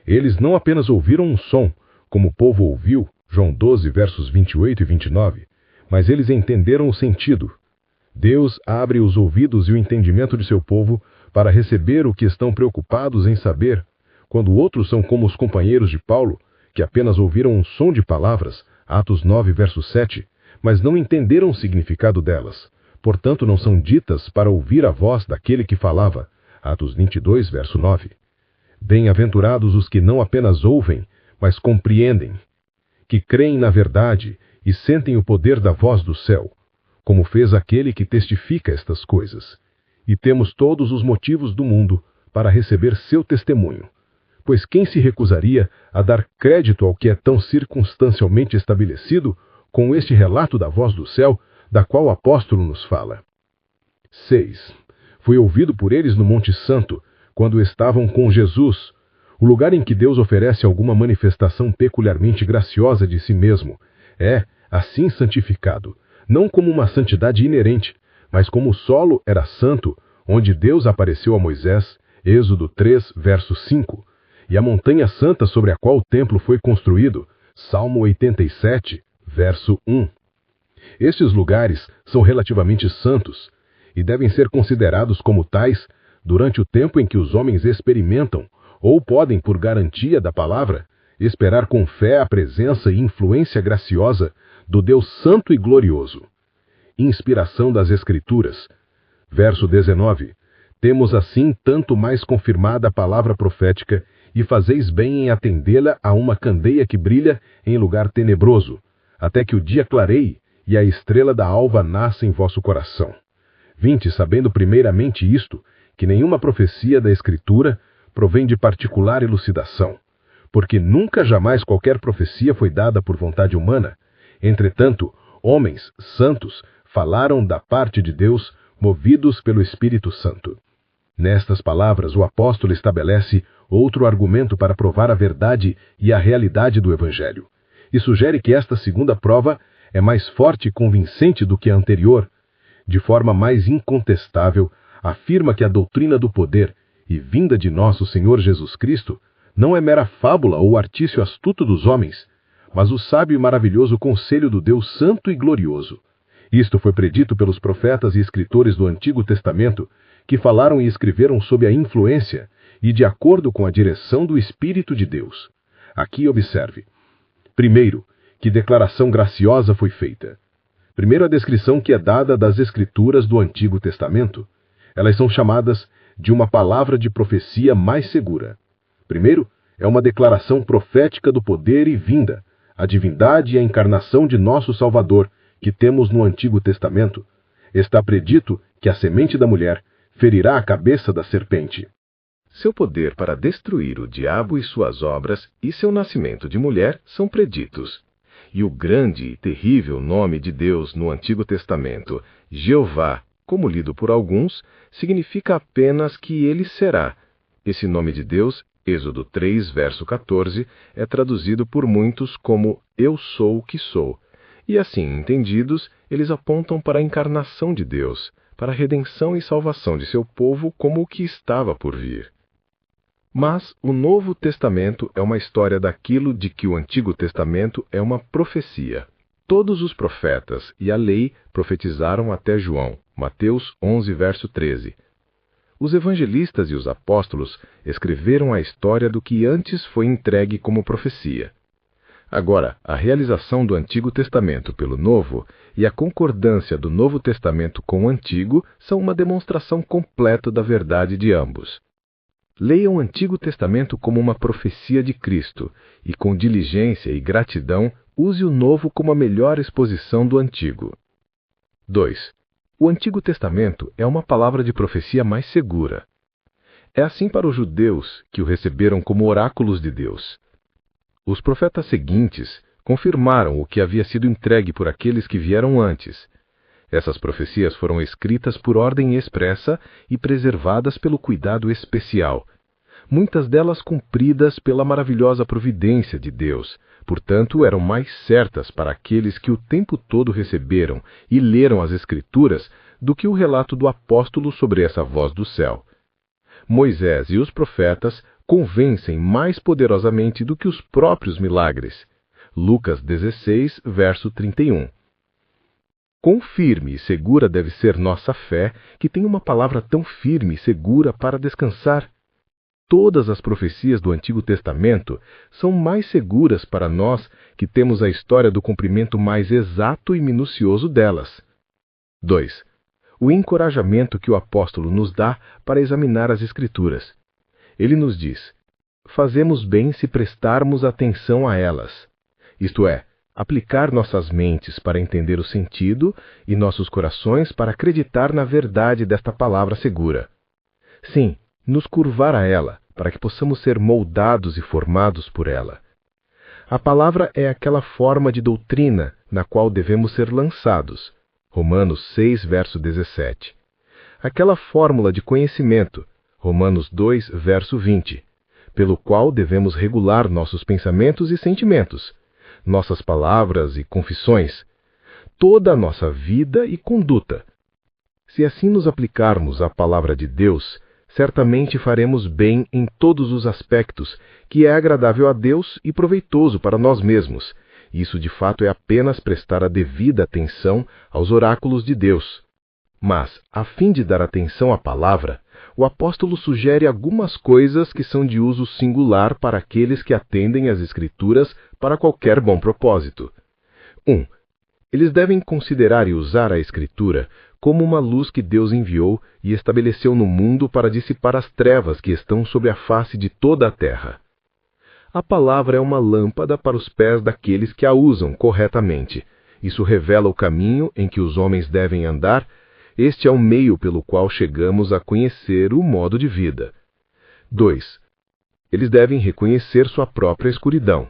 Eles não apenas ouviram um som, como o povo ouviu, João 12, versos 28 e 29, mas eles entenderam o sentido. Deus abre os ouvidos e o entendimento de seu povo para receber o que estão preocupados em saber, quando outros são como os companheiros de Paulo, que apenas ouviram um som de palavras, Atos 9, verso 7, mas não entenderam o significado delas, portanto não são ditas para ouvir a voz daquele que falava, Atos 22, verso 9. Bem-aventurados os que não apenas ouvem, mas compreendem, que creem na verdade e sentem o poder da voz do céu, como fez aquele que testifica estas coisas. E temos todos os motivos do mundo para receber seu testemunho, pois quem se recusaria a dar crédito ao que é tão circunstancialmente estabelecido com este relato da voz do céu, da qual o apóstolo nos fala? 6. Foi ouvido por eles no Monte Santo, quando estavam com Jesus, o lugar em que Deus oferece alguma manifestação peculiarmente graciosa de si mesmo. É, assim, santificado, não como uma santidade inerente, mas como o solo era santo, onde Deus apareceu a Moisés, Êxodo 3, verso 5, e a montanha santa sobre a qual o templo foi construído, Salmo 87, verso 1. Estes lugares são relativamente santos e devem ser considerados como tais durante o tempo em que os homens experimentam, ou podem, por garantia da palavra, esperar com fé a presença e influência graciosa do Deus Santo e Glorioso. Inspiração das Escrituras. Verso 19. Temos assim tanto mais confirmada a palavra profética, e fazeis bem em atendê-la a uma candeia que brilha em lugar tenebroso, até que o dia clareie e a estrela da alva nasça em vosso coração. 20. Sabendo primeiramente isto, que nenhuma profecia da Escritura provém de particular elucidação, porque nunca jamais qualquer profecia foi dada por vontade humana. Entretanto, homens santos falaram da parte de Deus, movidos pelo Espírito Santo. Nestas palavras, o apóstolo estabelece outro argumento para provar a verdade e a realidade do Evangelho, e sugere que esta segunda prova é mais forte e convincente do que a anterior. De forma mais incontestável, afirma que a doutrina do poder e vinda de nosso Senhor Jesus Cristo não é mera fábula ou artifício astuto dos homens, mas o sábio e maravilhoso conselho do Deus Santo e Glorioso. Isto foi predito pelos profetas e escritores do Antigo Testamento, que falaram e escreveram sob a influência e de acordo com a direção do Espírito de Deus. Aqui observe. Primeiro, que declaração graciosa foi feita. Primeiro, a descrição que é dada das Escrituras do Antigo Testamento. Elas são chamadas de uma palavra de profecia mais segura. Primeiro, é uma declaração profética do poder e vinda, a divindade e a encarnação de nosso Salvador, que temos no Antigo Testamento. está predito que a semente da mulher ferirá a cabeça da serpente. Seu poder para destruir o diabo e suas obras e seu nascimento de mulher são preditos. E o grande e terrível nome de Deus no Antigo Testamento, Jeová, como lido por alguns, significa apenas que ele será. Esse nome de Deus, Êxodo 3, verso 14, é traduzido por muitos como Eu sou o que sou. E assim entendidos, eles apontam para a encarnação de Deus, para a redenção e salvação de seu povo como o que estava por vir. Mas o Novo Testamento é uma história daquilo de que o Antigo Testamento é uma profecia. Todos os profetas e a lei profetizaram até João, Mateus 11, verso 13. Os evangelistas e os apóstolos escreveram a história do que antes foi entregue como profecia. Agora, a realização do Antigo Testamento pelo Novo e a concordância do Novo Testamento com o Antigo são uma demonstração completa da verdade de ambos. Leia o Antigo Testamento como uma profecia de Cristo e, com diligência e gratidão, use o Novo como a melhor exposição do Antigo. 2. O Antigo Testamento é uma palavra de profecia mais segura. É assim para os judeus, que o receberam como oráculos de Deus. Os profetas seguintes confirmaram o que havia sido entregue por aqueles que vieram antes. Essas profecias foram escritas por ordem expressa e preservadas pelo cuidado especial. Muitas delas cumpridas pela maravilhosa providência de Deus, portanto eram mais certas para aqueles que o tempo todo receberam e leram as Escrituras do que o relato do apóstolo sobre essa voz do céu. Moisés e os profetas convencem mais poderosamente do que os próprios milagres. Lucas 16, verso 31. Quão firme e segura deve ser nossa fé, que tem uma palavra tão firme e segura para descansar. Todas as profecias do Antigo Testamento são mais seguras para nós que temos a história do cumprimento mais exato e minucioso delas. 2. O encorajamento que o apóstolo nos dá para examinar as Escrituras. Ele nos diz: fazemos bem se prestarmos atenção a elas. Isto é, aplicar nossas mentes para entender o sentido e nossos corações para acreditar na verdade desta palavra segura. Sim, nos curvar a ela, para que possamos ser moldados e formados por ela. A palavra é aquela forma de doutrina na qual devemos ser lançados. Romanos 6, verso 17. Aquela fórmula de conhecimento. Romanos 2, verso 20. Pelo qual devemos regular nossos pensamentos e sentimentos, nossas palavras e confissões, toda a nossa vida e conduta. Se assim nos aplicarmos à palavra de Deus, certamente faremos bem em todos os aspectos, que é agradável a Deus e proveitoso para nós mesmos. Isso de fato é apenas prestar a devida atenção aos oráculos de Deus. Mas, a fim de dar atenção à palavra, o apóstolo sugere algumas coisas que são de uso singular para aqueles que atendem às Escrituras para qualquer bom propósito. 1. Eles devem considerar e usar a Escritura como uma luz que Deus enviou e estabeleceu no mundo para dissipar as trevas que estão sobre a face de toda a terra. A palavra é uma lâmpada para os pés daqueles que a usam corretamente. Isso revela o caminho em que os homens devem andar. Este é o meio pelo qual chegamos a conhecer o modo de vida. 2. Eles devem reconhecer sua própria escuridão.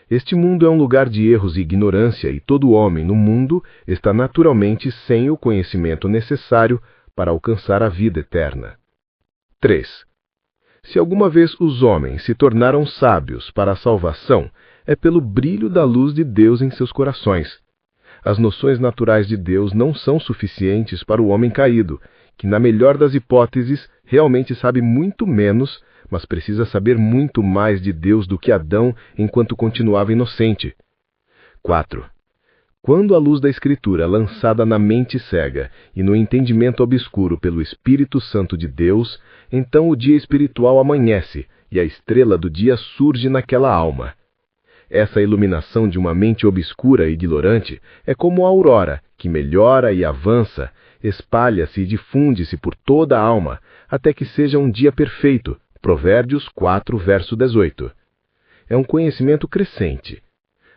Este mundo é um lugar de erros e ignorância, e todo homem no mundo está naturalmente sem o conhecimento necessário para alcançar a vida eterna. 3. Se alguma vez os homens se tornaram sábios para a salvação, é pelo brilho da luz de Deus em seus corações. As noções naturais de Deus não são suficientes para o homem caído, que, na melhor das hipóteses, realmente sabe muito menos, mas precisa saber muito mais de Deus do que Adão enquanto continuava inocente. 4. Quando a luz da Escritura, lançada na mente cega e no entendimento obscuro pelo Espírito Santo de Deus, então o dia espiritual amanhece e a estrela do dia surge naquela alma. Essa iluminação de uma mente obscura e ignorante é como a aurora, que melhora e avança, espalha-se e difunde-se por toda a alma, até que seja um dia perfeito. Provérbios 4, verso 18. É um conhecimento crescente.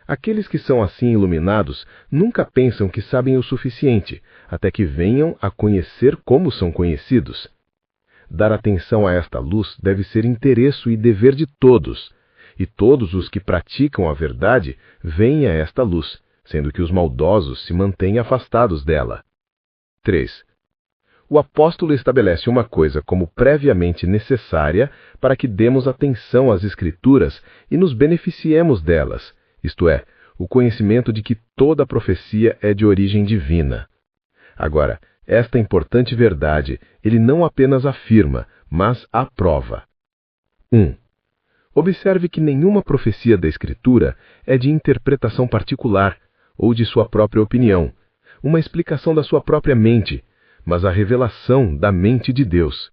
Aqueles que são assim iluminados nunca pensam que sabem o suficiente, até que venham a conhecer como são conhecidos. Dar atenção a esta luz deve ser interesse e dever de todos, e todos os que praticam a verdade veem a esta luz, sendo que os maldosos se mantêm afastados dela. 3. O apóstolo estabelece uma coisa como previamente necessária para que demos atenção às Escrituras e nos beneficiemos delas, isto é, o conhecimento de que toda profecia é de origem divina. Agora, esta importante verdade ele não apenas afirma, mas aprova. 1. Observe que nenhuma profecia da Escritura é de interpretação particular ou de sua própria opinião, uma explicação da sua própria mente, mas a revelação da mente de Deus.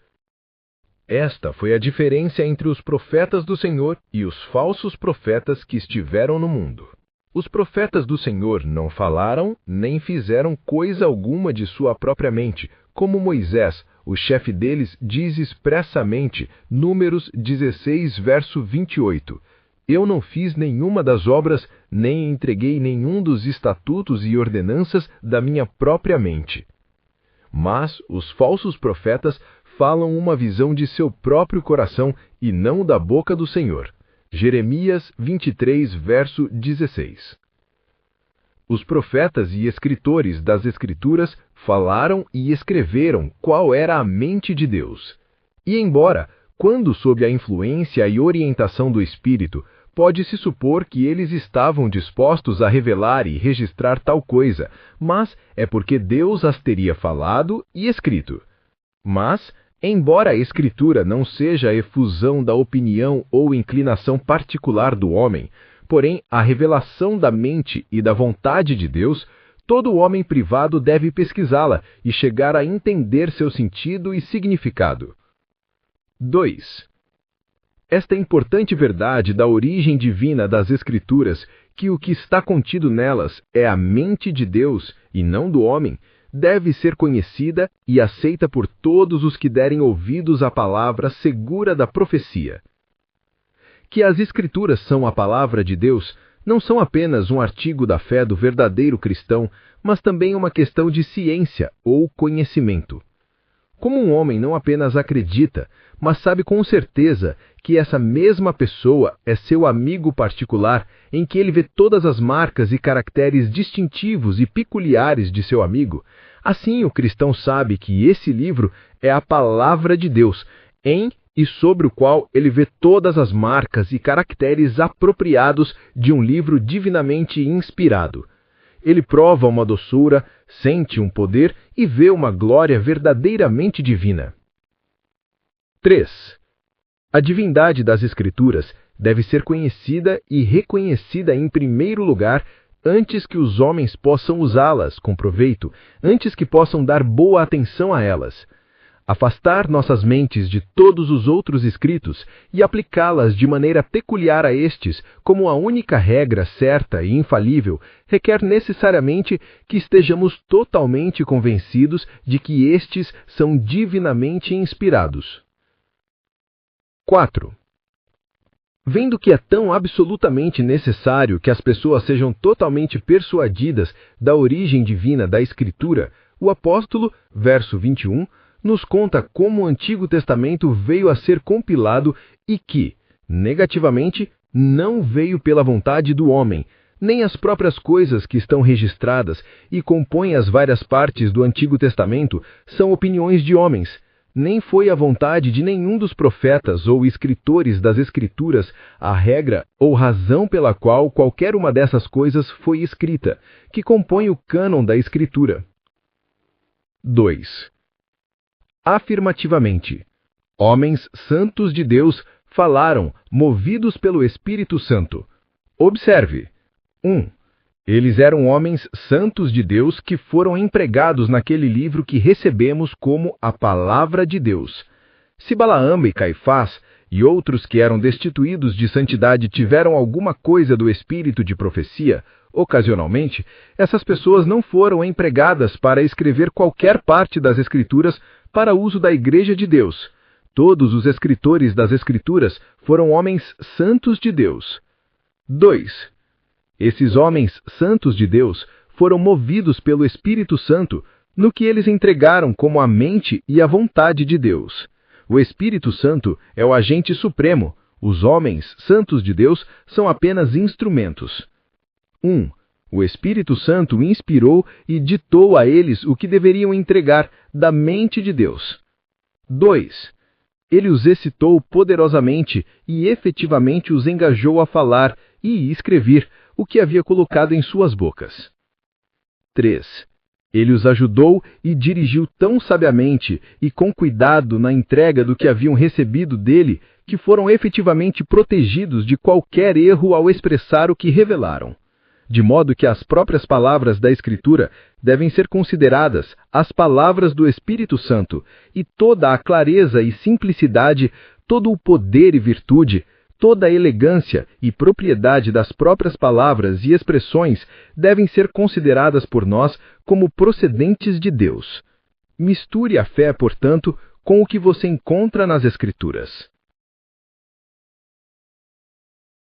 Esta foi a diferença entre os profetas do Senhor e os falsos profetas que estiveram no mundo. Os profetas do Senhor não falaram nem fizeram coisa alguma de sua própria mente, como Moisés, o chefe deles, diz expressamente, Números 16, verso 28. Eu não fiz nenhuma das obras, nem entreguei nenhum dos estatutos e ordenanças da minha própria mente. Mas os falsos profetas falam uma visão de seu próprio coração e não da boca do Senhor. Jeremias 23, verso 16. Os profetas e escritores das Escrituras falaram e escreveram qual era a mente de Deus. E embora, quando sob a influência e orientação do Espírito, pode-se supor que eles estavam dispostos a revelar e registrar tal coisa, mas é porque Deus as teria falado e escrito. Mas, embora a Escritura não seja a efusão da opinião ou inclinação particular do homem, porém a revelação da mente e da vontade de Deus, todo homem privado deve pesquisá-la e chegar a entender seu sentido e significado. 2. Esta importante verdade da origem divina das Escrituras, que o que está contido nelas é a mente de Deus e não do homem, deve ser conhecida e aceita por todos os que derem ouvidos à palavra segura da profecia. Que as Escrituras são a palavra de Deus não são apenas um artigo da fé do verdadeiro cristão, mas também uma questão de ciência ou conhecimento. Como um homem não apenas acredita, mas sabe com certeza que essa mesma pessoa é seu amigo particular, em que ele vê todas as marcas e caracteres distintivos e peculiares de seu amigo, assim o cristão sabe que esse livro é a palavra de Deus, em e sobre o qual ele vê todas as marcas e caracteres apropriados de um livro divinamente inspirado. Ele prova uma doçura, sente um poder e vê uma glória verdadeiramente divina. 3. A divindade das Escrituras deve ser conhecida e reconhecida em primeiro lugar antes que os homens possam usá-las com proveito, antes que possam dar boa atenção a elas. Afastar nossas mentes de todos os outros escritos e aplicá-las de maneira peculiar a estes como a única regra certa e infalível requer necessariamente que estejamos totalmente convencidos de que estes são divinamente inspirados. 4. Vendo que é tão absolutamente necessário que as pessoas sejam totalmente persuadidas da origem divina da Escritura, o apóstolo, verso 21, nos conta como o Antigo Testamento veio a ser compilado e que, negativamente, não veio pela vontade do homem, nem as próprias coisas que estão registradas e compõem as várias partes do Antigo Testamento são opiniões de homens, nem foi a vontade de nenhum dos profetas ou escritores das Escrituras a regra ou razão pela qual qualquer uma dessas coisas foi escrita, que compõe o cânon da Escritura. 2. Afirmativamente, homens santos de Deus falaram, movidos pelo Espírito Santo. Observe. 1. Eles eram homens santos de Deus que foram empregados naquele livro que recebemos como a Palavra de Deus. Se Balaão e Caifás e outros que eram destituídos de santidade tiveram alguma coisa do espírito de profecia, ocasionalmente, essas pessoas não foram empregadas para escrever qualquer parte das Escrituras para uso da Igreja de Deus. Todos os escritores das Escrituras foram homens santos de Deus. 2. Esses homens santos de Deus foram movidos pelo Espírito Santo no que eles entregaram como a mente e a vontade de Deus. O Espírito Santo é o agente supremo. Os homens santos de Deus são apenas instrumentos. 1. O Espírito Santo inspirou e ditou a eles o que deveriam entregar da mente de Deus. 2. Ele os excitou poderosamente e efetivamente os engajou a falar e escrever o que havia colocado em suas bocas. 3. Ele os ajudou e dirigiu tão sabiamente e com cuidado na entrega do que haviam recebido dele, que foram efetivamente protegidos de qualquer erro ao expressar o que revelaram. De modo que as próprias palavras da Escritura devem ser consideradas as palavras do Espírito Santo, e toda a clareza e simplicidade, todo o poder e virtude, toda a elegância e propriedade das próprias palavras e expressões devem ser consideradas por nós como procedentes de Deus. Misture a fé, portanto, com o que você encontra nas Escrituras.